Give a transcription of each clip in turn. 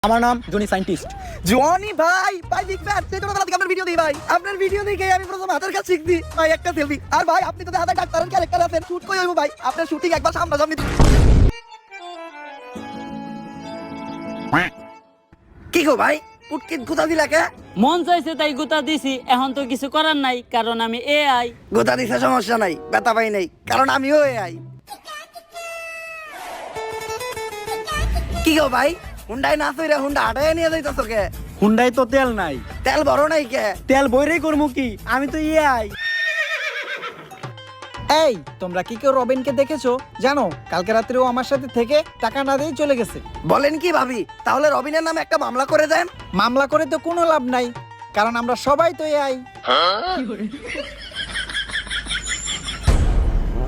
আমার নাম Johnny scientist. Johnny ভাই ভাই বিগ ফ্যান সেই ছোটবেলা থেকে আপনার ভিডিও দিই ভাই। আপনার ভিডিও দেখে আমি প্রথম হাতের কাজ শিখছি ভাই, একটা সেলফি। আর ভাই আপনি তো হাতে ডাক্তারের ক্যারেক্টার আছেন, শুট কই হইব ভাই? আপনার শুটিং একবার সামনাসামনি কি গো ভাই পুটকিত গুতা দিলা কে? মন চাইছে তাই গুতা দিছি, এখন তো কিছু করার নাই কারণ আমি এআই। গুতা দিছে সমস্যা নাই, ব্যথা পাই নাই কারণ আমিও এআই। কি গো ভাই হুন্ডাই না চইরা হুন্ডা হাঁটায় নিয়ে যাইতাছো কে? হুন্ডাই তো তেল নাই। তেল বড় নাই কে? তেল বইরেই করবো কি, আমি তো এআই। এই তোমরা কি কেউ রবিনকে দেখেছো? জানো কালকে রাত্রে ও আমার সাথে থেকে টাকা না দিয়ে চলে গেছে। বলেন কি ভাবি, তাহলে রবিনের নামে একটা মামলা করে দেন। মামলা করে তো কোনো লাভ নাই, কারণ আমরা সবাই তো এআই।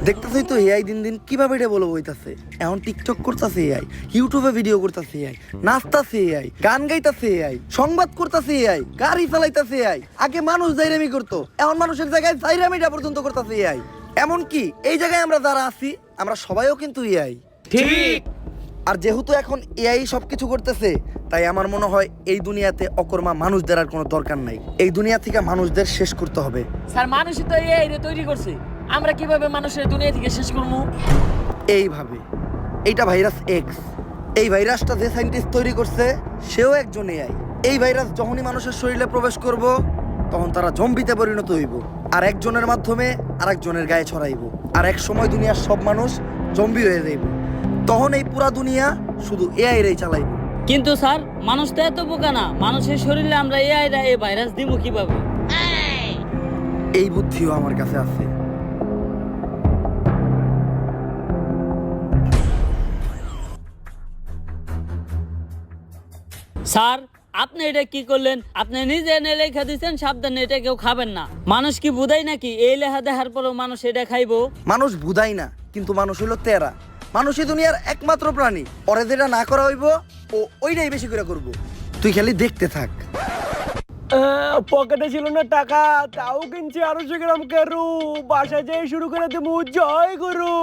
দেখতেছই তো এআই দিন দিন কিভাবে এটা বলবো হইতাছে। এখন টিকটক করতেছে এআই, ইউটিউবে ভিডিও করতেছে এআই, নাচতাছে এআই, গান গাইতাছে এআই, সংবাদ করতেছে এআই, গাড়ি চালাইতাছে এআই। আগে মানুষ জাইরামি করতো, এখন মানুষের জায়গায় জাইরামিটা পর্যন্ত করতেছে এআই। এমন কি এই জায়গায় আমরা যারা আছি আমরা সবাইও কিন্তু এআই। ঠিক। আর যেহেতু এখন এআই সবকিছু করতেছে, তাই আমার মনে হয় এই দুনিয়াতে অকর্মা মানুষদের আর কোনো দরকার নাই। এই দুনিয়া থেকে মানুষদের শেষ করতে হবে। স্যার মানুষই তো এআই রে তৈরি করছে, আমরা কিভাবে মানুষের দুনিয়া থেকে শেষ করবো? এইভাবে। এইটা ভাইরাস এক্স। এই ভাইরাসটা যে সায়েন্টিস্ট তৈরি করছে সেও একজন এআই। এই ভাইরাস যখনই মানুষের শরীরে প্রবেশ করব তখন তারা জম্বিতে পরিণত হইব, আর একজনের মাধ্যমে আরেকজনের গায়ে ছড়াইব, আর এক সময় দুনিয়ার সব মানুষ জম্বি হয়ে যাইব। তখন এই পুরা দুনিয়া শুধু এআই রেই চালাইব। কিন্তু স্যার মানুষ তো এত বোকা না, মানুষের শরীরে আমরা এআই রা এই ভাইরাস দিব কিভাবে? এই বুদ্ধিও আমার কাছে আছে। স্যার আপনি এটা কি করলেন? আপনি নিজে এনে লেখা দিচ্ছেন সাবধানে এটা কেউ খাবেন না। মানুষ কি বুঝাই নাকি এই লেখা দেখার পরেও মানুষ এটা খাইবো? মানুষ বুঝাই না, কিন্তু মানুষ হইলো তেরা। মানুষই দুনিয়ার একমাত্র প্রাণী, ওরে যেটা না করা হইব ও ওইটাই বেশি করে করব। তুই খালি দেখতে থাক। পকেটে ছিল না টাকা, তাও কিনছি 250 গ্রাম কেরু। বাসায় যাই শুরু করে দেবো জয় গুরু।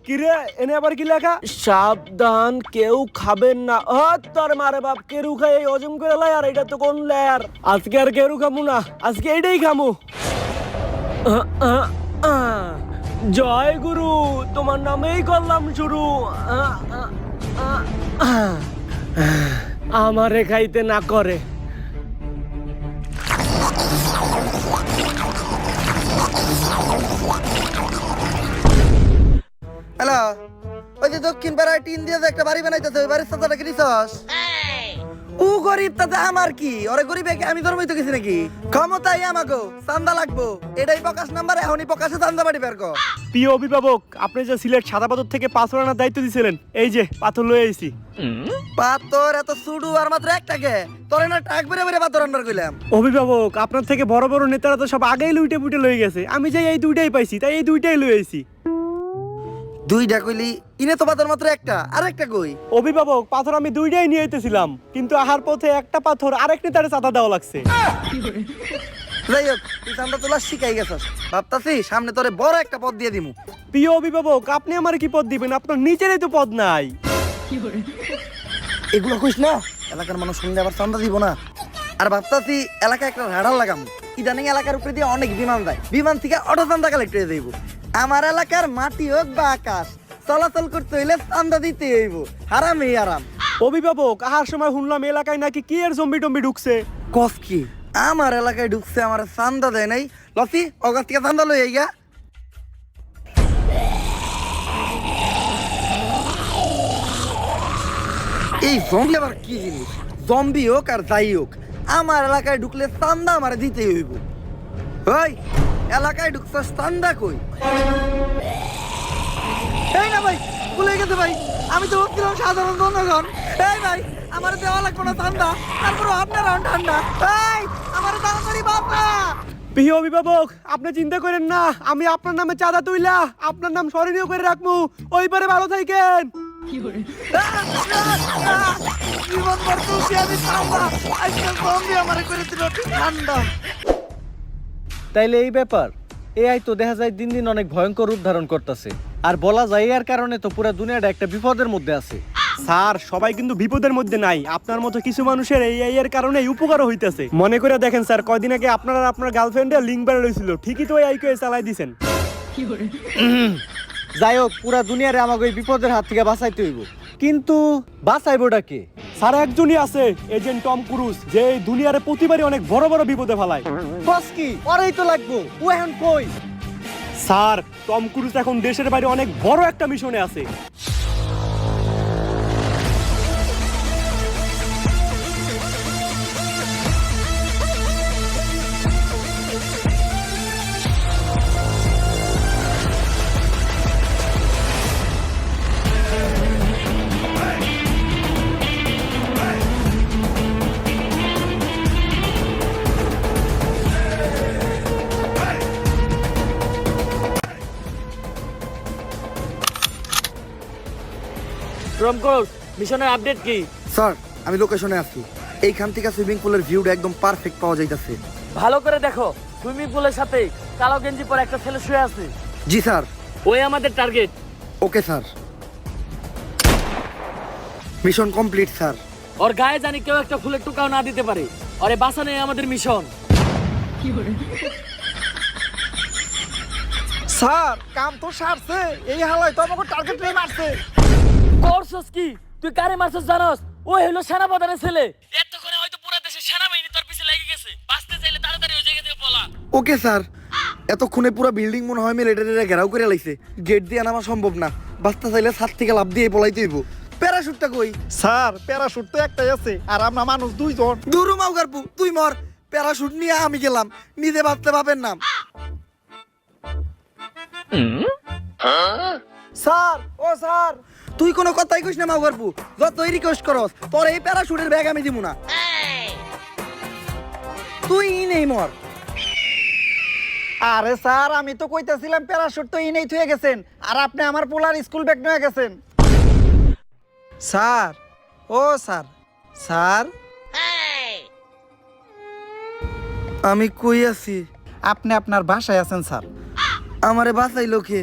কিরে এনে আবার কি লেখা? সাবধান কেউ খাবেন না। তোর মারে বাপ, কেরু খাই এই হজম করে লাই, আর এটা তো কোন লেয়ার। আজকে আর কেরু খামু না, আজকে এইটাই খামু। জয় গুরু, তোমার নামেই করলাম শুরু। আমারে খাইতে না করে। হ্যালো, ওই যে দক্ষিণ পাড়ায় টিন দিয়ে যে একটা বাড়ি বানাইতেছে, ওই বাড়ির চাচাটা কি নিছস? ও গরিব, তাতে আমার কি? ওরে গরিবে কি আমি ধর্মই তো গেছি নাকি? ক্ষমতাই আমাকে চান্দা লাগবো, এটাই প্রকাশ নাম্বার। এখনই প্রকাশে চান্দা বাড়ি বের কর। প্রিয় অভিভাবক, আপনি যে সিলেট সাদা পাথর থেকে পাথর আনার দায়িত্ব দিয়েছিলেন, এই যে পাথর লয়ে আইছি। পাথর এত সুডু আর মাত্র একটাকে? তোরে না টাক বেরে বেরে পাথর আনবার কইলাম। অভিভাবক, আপনার থেকে বড় বড় নেতারা তো সব আগেই লুইটে পুটে লয়ে গেছে, আমি যাই এই দুইটাই পাইছি, তাই এই দুইটাই লয়ে আইছি। দুইটা কইলি, ইনে তো পাথর মাত্র একটা, আর একটা কই? অভিভাবক, পাথর আমি দুইটাই নিয়ে আইতেছিলাম, কিন্তু আহার পথে একটা পাথর আরেক নেতারে চাঁদা দেওয়া লাগছে। যাই হোক, তুই চান্দা তোলা শিখাই গেছস, ভাবতাছি সামনে তোরে বড় একটা পদ দিয়ে দিমু। প্রিয় অভিভাবক, আপনি আমার কি পদ দিবেন? আপনার নিচেরই তো পদ নাই। এগুলো কইস না, এলাকার মানুষ শুনলে আবার চান্দা দিব না। আর ভাবতাছি এলাকায় একটা রাডার লাগাম। ইদানিং এলাকার উপরে দিয়ে অনেক বিমান যায়, বিমান থেকে অটো চান্দা কালেক্ট হয়ে যাইব। আমার এলাকার মাটি হোক বা আকাশ, চলাচল করতে হইলে চান্দা দিতে হইব। হারামই আরাম। অভিভাবক, আহার সময় শুনলাম এলাকায় নাকি কি এর জম্বি টম্বি ঢুকছে। কস কি? আমার এলাকায় ঢুকছে, আমার চান্দা দেয় নাই। লসি অগাছ থেকে চান্দা লই আইগা। এই জম্বি আবার কি জিনিস? জম্বি হোক আর যাই হোক, আমার এলাকায় ঢুকলে চান্দা আমার দিতেই হইব। ওই এলাকায় ঢুকছস, চান্দা কই? এই না ভাই, ভুলে গেছে ভাই, আমি তো ভাবছিলাম সাধারণ জনগণ। এই ভাই আমার দেওয়া লাগবে না চান্দা, তারপরে আপনার ঠান্ডা। এই আমার তাড়াতাড়ি বাবা। প্রিয় অভিভাবক, আপনি চিন্তা করেন না, আমি আপনার নামে চাঁদা তুইলা আপনার নাম স্মরণীয় করে রাখবো। ওই পারে ভালো থাকেন। জীবন ভর তুলছি আমি চান্দা, আজকে জম্বি আমারে করে দিল ঠান্ডা। তাইলে এই ব্যাপার, এআই তো দেখা যায় দিন দিন অনেক ভয়ঙ্কর রূপ ধারণ করতেছে, আর বলা যায় এর কারণে তো পুরো দুনিয়াটা একটা বিপদের মধ্যে আছে। স্যার সবাই কিন্তু বিপদের মধ্যে নাই, আপনার মতো কিছু মানুষের এই এর কারণে উপকারও হইতেছে। মনে করে দেখেন স্যার, কয়দিন আগে আপনার আর আপনার গার্লফ্রেন্ডের লিঙ্ক বের হয়েছিল, ঠিকই তো এই চালাই দিছেন। যাই হোক, পুরা দুনিয়ারে আমাকে এই বিপদের হাত থেকে বাঁচাইতে হইব, কিন্তু বাঁচাইবোটা কে? স্যার একজনই আছে, এজেন্ট টম ক্রুজ, যে এই দুনিয়ারে প্রতিবারই অনেক বড় বড় বিপদে ফেলায়। বস কি ওরাই তো লাগবো, ও এখন কই? স্যার টম ক্রুজ এখন দেশের বাইরে অনেক বড় একটা মিশনে আছে। টম ক্রুজ, মিশনের আপডেট কি? স্যার আমি লোকেশনে আছি, এইখান থেকে সুইমিং পুলের ভিউটা একদম পারফেক্ট পাওয়া যাইতেছে। ভালো করে দেখো, সুইমিং পুলের সাথে কালো গেঞ্জি পরে একটা ছেলে শুয়ে আছে। জি স্যার। ওই আমাদের target. Okay sir, mission complete sir. ওর গায়ে জানি কেউ একটা ফুলের টুকাও না দিতে পারে, ওরে বাঁচানোই আমাদের মিশন। স্যার কাম তো সারছে, এই হালাই তো আমাকে টার্গেট নিয়ে মারছে। করছস কি? তুই কারে মারছস জানোস? ও হলো সেনাপ্রধানের ছেলে। এতক্ষণে হয়তো পুরো দেশের সেনাবাহিনী তোর পিছে লেগে গেছে, বাঁচতে চাইলে তাড়াতাড়ি ওই জায়গা থেকে পলা। Okay sir. এতক্ষণে পুরো বিল্ডিং মনে হয় মিলিটারিরা ঘেরাও করে লাইছে, গেট দিয়ে নামা সম্ভব না, বাঁচতে চাইলে ছাদ থেকে লাফ দিয়ে পলাইতে হইব। প্যারাশুটটা কই? স্যার প্যারাশুট তো একটাই আছে, আর আমরা মানুষ দুইজন। দূরু মাউগারপু, তুই মর, প্যারাশুট নিয়ে আমি গেলাম, নিজে বাঁচতে পাবেন না। স্যার ও স্যার, তুই কোনো কথাই কইস না মাউগারপু, যতই রিকোয়েস্ট করস তোর এই প্যারাশুটের ব্যাগ আমি দিব না। তুই নেই মর। আরে স্যার আমি তো কইতাছিলাম প্যারাশুট তো ইনেই থুয়ে গেছেন, আর আপনি আমার পোলার স্কুল ব্যাগ নিয়ে গেছেন। স্যার ও স্যার, স্যার আমি কই আছি? আপনি আপনার বাসায় আছেন স্যার। আমারে বাঁচাইলো কে?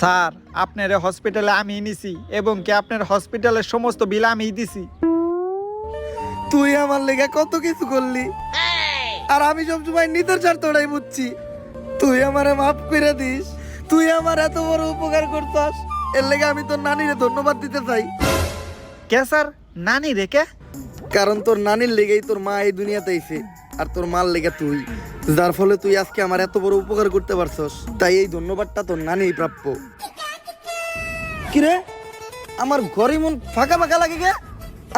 স্যার আপনার হসপিটালে আমি নিছি, এবং কি আপনার হসপিটালের সমস্ত বিল আমি দিছি। তুই আমার লেগে কত কিছু করলি, আর আমি সবসময় নিতের স্বার্থটাই বুঝছি। তুই আমারে মাফ করে দিস, তুই আমার এত বড় উপকার করতাস, এর লেগে আমি তোর নানিরে ধন্যবাদ দিতে চাই। কে স্যার? নানি রেখে? কারণ তোর নানির লেগেই তোর মা এই দুনিয়াতে আইছে, আর তোর মার লেগে তুই, যার ফলে তুই আজকে আমার এত বড় উপকার করতে পারছস, তাই এই ধন্যবাদটা তোর নানিই প্রাপ্য। কিরে আমার ঘরে মন ফাঁকা ফাঁকা লাগে গে?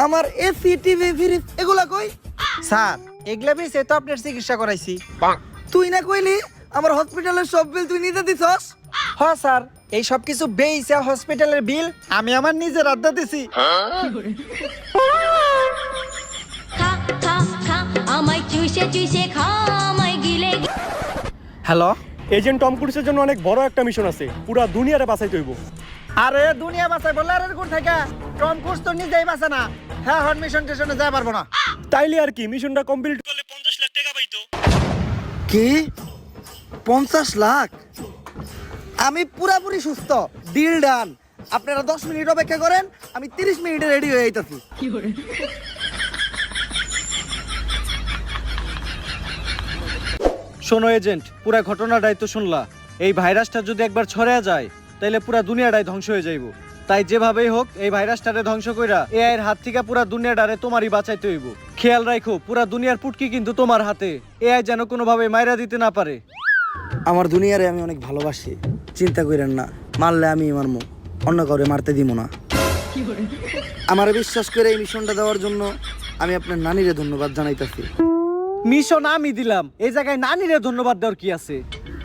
আমার এসি টিভি ফ্রিজ এগুলা কই? স্যার এগুলা বেশি তো আপনার চিকিৎসা করাইছি। তুই না কইলি আমার হসপিটালের সব বিল তুই নিজে দিছস? হ্যাঁ স্যার, এই সব কিছু বেইসা হসপিটালের বিল আমি আমার নিজের আড্ডা দিছি। খা খা খা আমায় চুষে চুষে খা আমায় গিলে হ্যালো, এজেন্ট টম ক্রুজের জন্য অনেক বড় একটা মিশন আছে, পুরা দুনিয়ারে বাঁচাইতে হইব। আরে দুনিয়া বাঁচাই বললে আর কোন থেকে? টম ক্রুজ তো নিজেই বাঁচে না। হ্যাঁ হন মিশন টেশনে যাই পারবো না। তাইলে আর কি, মিশনটা কমপ্লিট করলে 50 লাখ টাকা পাইতো। কি 50 লাখ? আমি পুরাপুরি সুস্থ, ডিল ডান। আপনারা 10 মিনিট অপেক্ষা করেন, আমি 30 মিনিটে রেডি হয়ে যাইতাছি। শোনো এজেন্ট, পুরা ঘটনাটাই তো শুনলা। এই ভাইরাসটা যদি একবার ছড়ায় যায় তাইলে পুরা দুনিয়াটাই ধ্বংস হয়ে যাইব। তাই যেভাবেই হোক এই ভাইরাসটারে ধ্বংস কইরা এআই এর হাত থেকে পুরা দুনিয়াটারে তোমারই বাঁচাইতে হইব। খেয়াল রাখো, পুরা দুনিয়ার পুটকি কিন্তু তোমার হাতে, এআই যেন কোনোভাবে মাইরা দিতে না পারে। আমার দুনিয়ারে আমি অনেক ভালোবাসি, চিন্তা করেন না, মারলে আমি মারমু, অন্য কাউরে মারতে দিব না। আমার বিশ্বাস করে এই মিশনটা দেওয়ার জন্য আমি আপনার নানিরে ধন্যবাদ জানাইতেছি। মিশন আমি দিলাম, এই জায়গায় নানিরে ধন্যবাদ দেওয়ার কি আছে?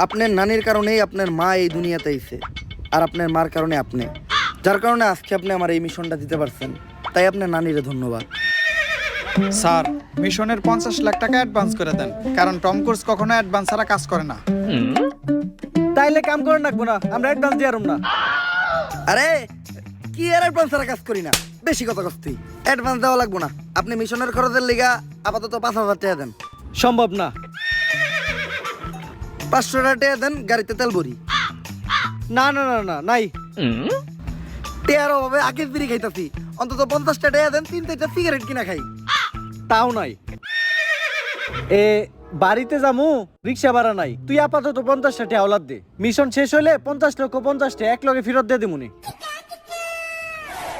আপনার নানির কারণেই আপনার মা এই দুনিয়াতে আইছে, আর আপনার মার কারণে আপনি, যার কারণে আজকে আপনি আমার এই মিশনটা দিতে পারছেন, তাই আপনার নানিরে ধন্যবাদ। স্যার মিশনের 50 লাখ টাকা অ্যাডভান্স করে দেন, কারণ টম ক্রুজ কখনো অ্যাডভান্স ছাড়া কাজ করে না। তাইলে কাম করে রাখবো না, আমরা অ্যাডভান্স দিয়ে না। আরে কি আর অ্যাডভান্স ছাড়া কাজ করি না, বেশি কথা কস্তি। অ্যাডভান্স দেওয়া লাগবো না, আপনি মিশনের খরচের লিগা আপাতত 5000 টাকা দেন। সম্ভব না। 500 টাকা দেন, গাড়িতে তেল ভরি। না না না না, নাই। টেয়ার অভাবে আগে বিড়ি খাইতাছি, অন্তত 50টা টাকা দেন, 3-4টা সিগারেট কিনা খাই। তাও নাই। এ বাড়িতে যামু, রিক্সা ভাড়া নাই। তুই আপাতত 50টা টাকা ওলাদ দে। মিশন শেষ হইলে 50 লক্ষ 50টা এক লগে ফেরত দিয়ে দিমুনি।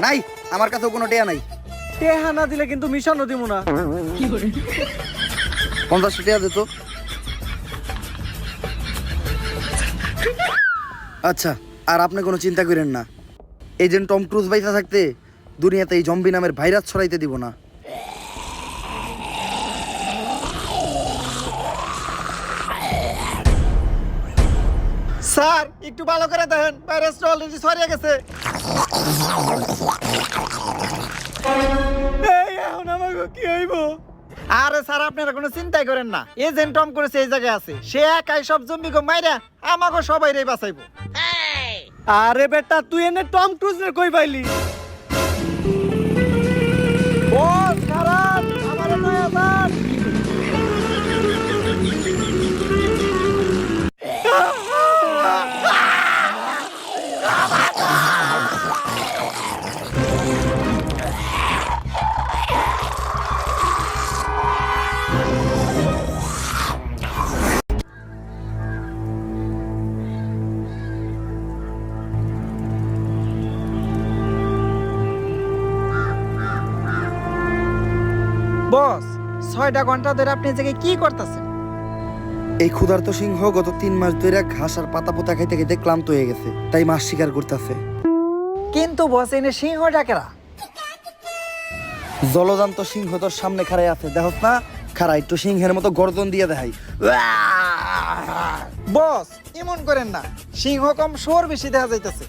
নাই, আমার কাছেও কোনো টাকা নাই। টেহা না দিলে কিন্তু মিশনও দিমু না। 50টা টাকা দে তো। আচ্ছা, আর আপনি কোনো চিন্তা করেন না। এজেন্ট টম ক্রুজ বাইসা থাকতে দুনিয়াতে এই জম্বি নামের ভাইরাস ছড়াইতে দিব না। স্যার একটু ভালো করে দেখেন, ভাইরাসটা অলরেডি ছড়িয়ে গেছে। এই এখন আমাকে কি হইব? আরে স্যার আপনারা কোনো চিন্তাই করেন না, এজেন্ট টম করেছে এই জায়গায় আছে, সে একাই সব জম্বিকে মাইরা আমাকে সবাইরে বাঁচাইবো। আরে বেটা তুই এনে টম ক্রুজ নে কই পাইলি? ও খারাপ আমার নয় আবার। বস 6টা ঘন্টা ধরে আপনি জায়গায় কি করতেছেন? এই ক্ষুধার্ত সিংহ গত 3 মাস ধরে ঘাস আর পাতা পোতা খাইতে খাইতে ক্লান্ত হয়ে গেছে, তাই মাছ শিকার করতেছে। কিন্তু বস এনে সিংহ ডাকেরা। জলজান্ত সিংহ তোর সামনে খাড়াই আছে, দেখছ না? খাড়া একটু সিংহের মতো গর্জন দিয়ে দেখাই। বস এমন করেন না, সিংহ কম শোর বেশি দেখা যাইতেছে।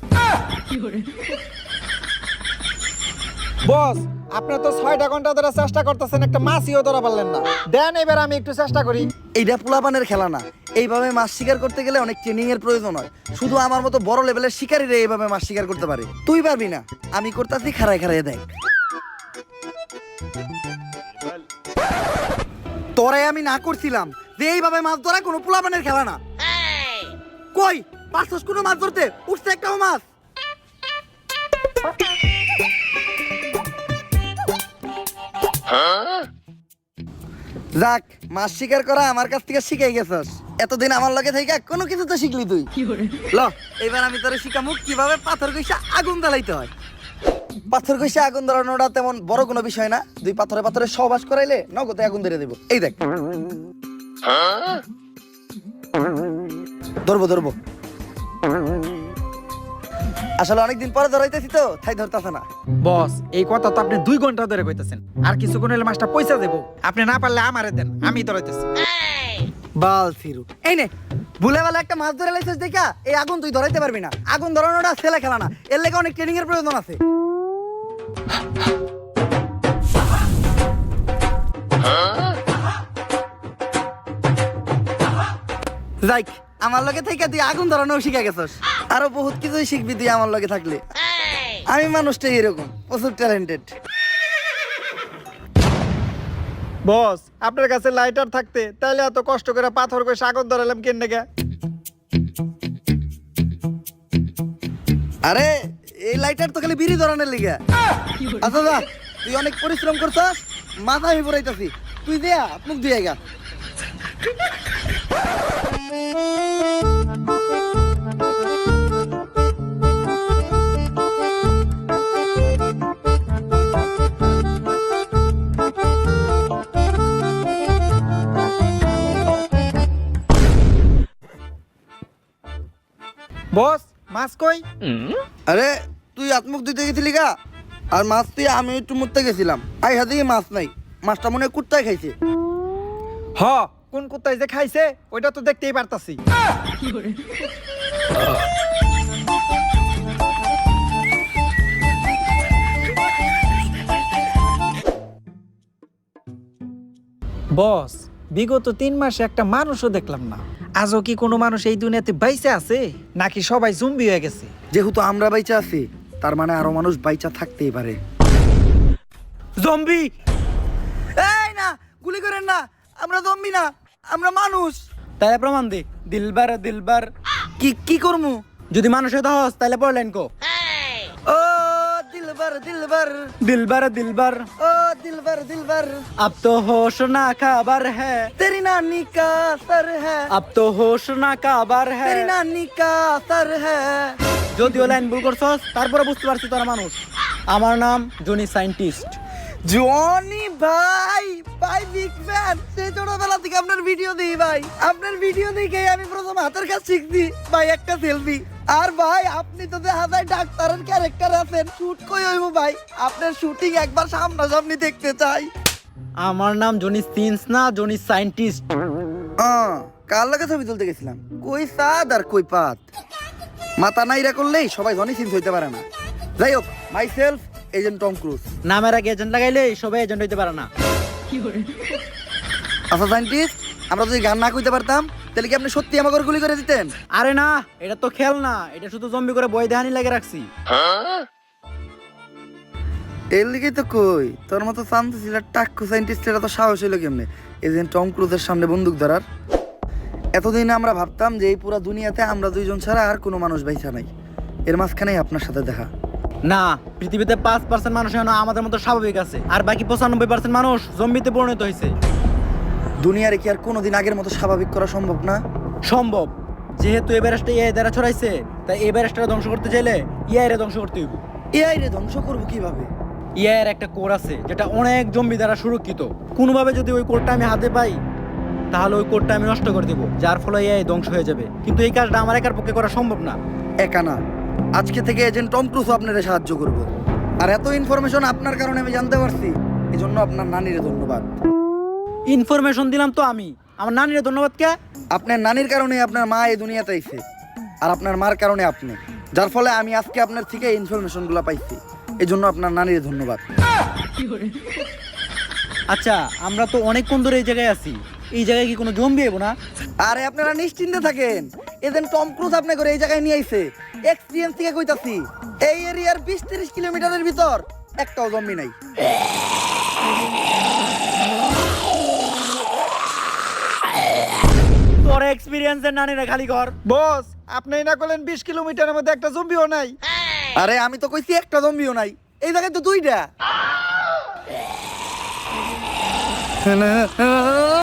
বস আপনি তো 6টা ঘন্টা ধরে চেষ্টা করতেছেন, একটা মাছিও ধরা পারলেন না। দেন এবার আমি একটু চেষ্টা করি। এইটা পোলাপানের খেলা না। এইভাবে মাছ শিকার করতে গেলে অনেক ট্রেনিং এর প্রয়োজন হয়। শুধু আমার মতো বড় লেভেলের শিকারীরা এইভাবে মাছ শিকার করতে পারে, তুই পারবি না। আমি করতেছি, খাড়ায় খাড়ায় দেখ। তোরে আমি না করছিলাম যে এইভাবে মাছ ধরা কোনো পোলাপানের খেলা না। কই পাঁচশো কোনো মাছ ধরতে উঠছে একটাও মাছ? যাক, মাছ শিকার করা আমার কাছ থেকে শিখাই গেছস। এতদিন আমার লগে থেকে কোনো কিছু তো শিখলি তুই। ল এবার আমি তোরে শিখামু কিভাবে পাথর কইসা আগুন জ্বালাইতে হয়। পাথর কইসা আগুন ধরানোটা তেমন বড় কোনো বিষয় না। 2 পাথরে পাথরে সহবাস করাইলে নগদে আগুন ধরে দেব। এই দেখ, ধরবো ধরবো। আসলে অনেকদিন পরে ধরাইতেছি তো, তাই ধরতেছে না। বস এই কথা তো আপনি 2 ঘন্টা ধরে কইতেছেন, আর কিছুক্ষণ হলে মাছটা পয়সা দেব। আপনি না পারলে আমারে দেন, আমি ধরাইতেছি। বাল ফিরু, এই নে ভুলে বেলা একটা মাছ ধরে লাইছিস দেখা এই আগুন তুই ধরাইতে পারবি না। আগুন ধরানোটা ছেলে খেলা না, এর লেগে অনেক ট্রেনিং এর প্রয়োজন আছে। যাইক, আমার লগে থেকে তুই আগুন ধরানো শিখে গেছস। আরো বহুত কিছুই শিখবি তুই আমার লগে থাকলে। আমি মানুষটাই এরকম, প্রচুর ট্যালেন্টেড। বস আপনার কাছে লাইটার থাকতে তাহলে এত কষ্ট করে পাথর করে আগুন ধরালাম কেন গে? আরে এই লাইটার তো খালি বিড়ি ধরানোর লিগা। আচ্ছা যা, তুই অনেক পরিশ্রম করছস, মাথা আমি পড়াইতাছি, তুই দেয়া মুখ দিয়ে গা। বস মাছ কই? আরে তুই আত্মুখ দিতে গেছিলি গা, আর মাছ তুই আমি একটু মুততে গেছিলাম। আই হাতে মাছ নাই, মাছটা মনে হয় কুত্তায় খাইছে। হ, কোন কুত্তায় যে খাইছে ওইটা তো দেখতেই পারতাছি। বস বিগত 3 মাসে একটা মানুষও দেখলাম না। আজও কি কোনো মানুষ এই দুনিয়াতে বাইচা আছে, নাকি সবাই জম্বি হয়ে গেছে? যেহেতু আমরা বাইচা আছি, তার মানে আরো মানুষ বাইচা থাকতেই পারে। জম্বি? এই না, গুলি করেন না, আমরা জম্বি না, আমরা মানুষ। তাহলে প্রমাণ দে। দিলবার দিলবার কি কি করমু? যদি মানুষের দহস তাহলে পড়লেন কো। ও দিলবার दिलबर दिलबर दिलबर ओ दिलबर दिलबर अब तो होश ना खबर है तेरी नानी का सर है अब तो होश ना खबर है तेरी नानी का सर है যদিও লাইন ভুল করছস তারপরে বুঝতে পারছি তোরা মানুষ আমার নাম জনি সায়েন্টিস্ট জনি ভাই ভাই বিগ ফ্যান সেই ছোটবেলা থেকে আপনার ভিডিও দিই ভাই আপনার ভিডিও দেখে আমি প্রথম হাতের কাজ শিখছি ভাই একটা সেলফি আর ভাই আপনি তো দেখা যায় ডাক্তারের ক্যারেক্টার আছেন শুট কই হইব ভাই আপনার শুটিং একবার সামনাসামনি দেখতে চাই আমার নাম জনি সিন্স না জনি সায়েন্টিস্ট কার লাগে ছবি তুলতে গেছিলাম কই সাদ আর কই পাত মাথা নাইরা করলেই সবাই জনি সিন্স হইতে পারে না যাই হোক myself agent Tom Cruise নামের আগে এজেন্ট লাগাইলে সবাই এজেন্ট হইতে পারে না আচ্ছা সায়েন্টিস্ট আমরা যদি গান না কইতে পারতাম তাহলে কি আপনি সত্যি আমাকে গুলি করে দিতেন আরে না এটা তো খেল না এটা শুধু জম্বি করে বই দেহানি লাগে রাখছি এর লিগেই তো কই তোর মতো শান্ত ছিল টাক্কু সায়েন্টিস্টের এত সাহস হইলো কেমনে এজেন্ট টম ক্রুজের সামনে বন্দুক ধরার এতদিন আমরা ভাবতাম যে এই পুরো দুনিয়াতে আমরা দুইজন ছাড়া আর কোনো মানুষ বাইসা নাই এর মাঝখানেই আপনার সাথে দেখা না পৃথিবীতে 5% মানুষ এখনো আমাদের মতো স্বাভাবিক আছে আর বাকি 95% মানুষ জম্বিতে পরিণত হয়েছে দুনিয়ারে কি আর কোনোদিন আগের মতো স্বাভাবিক করা সম্ভব না সম্ভব যেহেতু এই ভাইরাসটা এআই দ্বারা ছড়াইছে তাই এই ভাইরাসটা ধ্বংস করতে চাইলে এআই রে ধ্বংস করতে হইব এআই রে ধ্বংস করবো কিভাবে এআই এর একটা কোড আছে যেটা অনেক জম্বি দ্বারা সুরক্ষিত কোনোভাবে যদি ওই কোডটা আমি হাতে পাই তাহলে ওই কোডটা আমি নষ্ট করে দেবো যার ফলে এআই ধ্বংস হয়ে যাবে কিন্তু এই কাজটা আমার একার পক্ষে করা সম্ভব না একা না আজকে থেকে এজেন্ট টম ক্রুজ আপনারে সাহায্য করব আর এত ইনফরমেশন আপনার কারণে আমি জানতে পারছি এজন্য আপনার নানিরে ধন্যবাদ ইনফরমেশন দিলাম তো আমি আমার নানিরে ধন্যবাদ কে আপনার নানির কারণে আপনার মা এই দুনিয়াতে আইছে আর আপনার মার কারণে আপনি যার ফলে আমি আজকে আপনার থেকে ইনফরমেশনগুলো পাইছি এজন্য আপনার নানিরে ধন্যবাদ আচ্ছা আমরা তো অনেকক্ষণ ধরে এই জায়গায় আছি এই জায়গায় কি কোনো জম্বি এবো না আরে আপনারা নিশ্চিন্তে থাকেন এজেন্ট টম ক্রুজ আপনি করে এই জায়গায় নিয়ে আইছে এক্সপেরিয়েন্স থেকে কইতাছি এই এরিয়ার 20-30 কিলোমিটারের ভিতর একটাও জম্বি নাই তোর এক্সপিরিয়েন্সের নানিরা খালি ঘর বস আপনি না করলেন 20 কিলোমিটারের মধ্যে একটা জম্বিও নাই আরে আমি তো কইছি একটা জম্বিও নাই এই জায়গায় তো দুইটা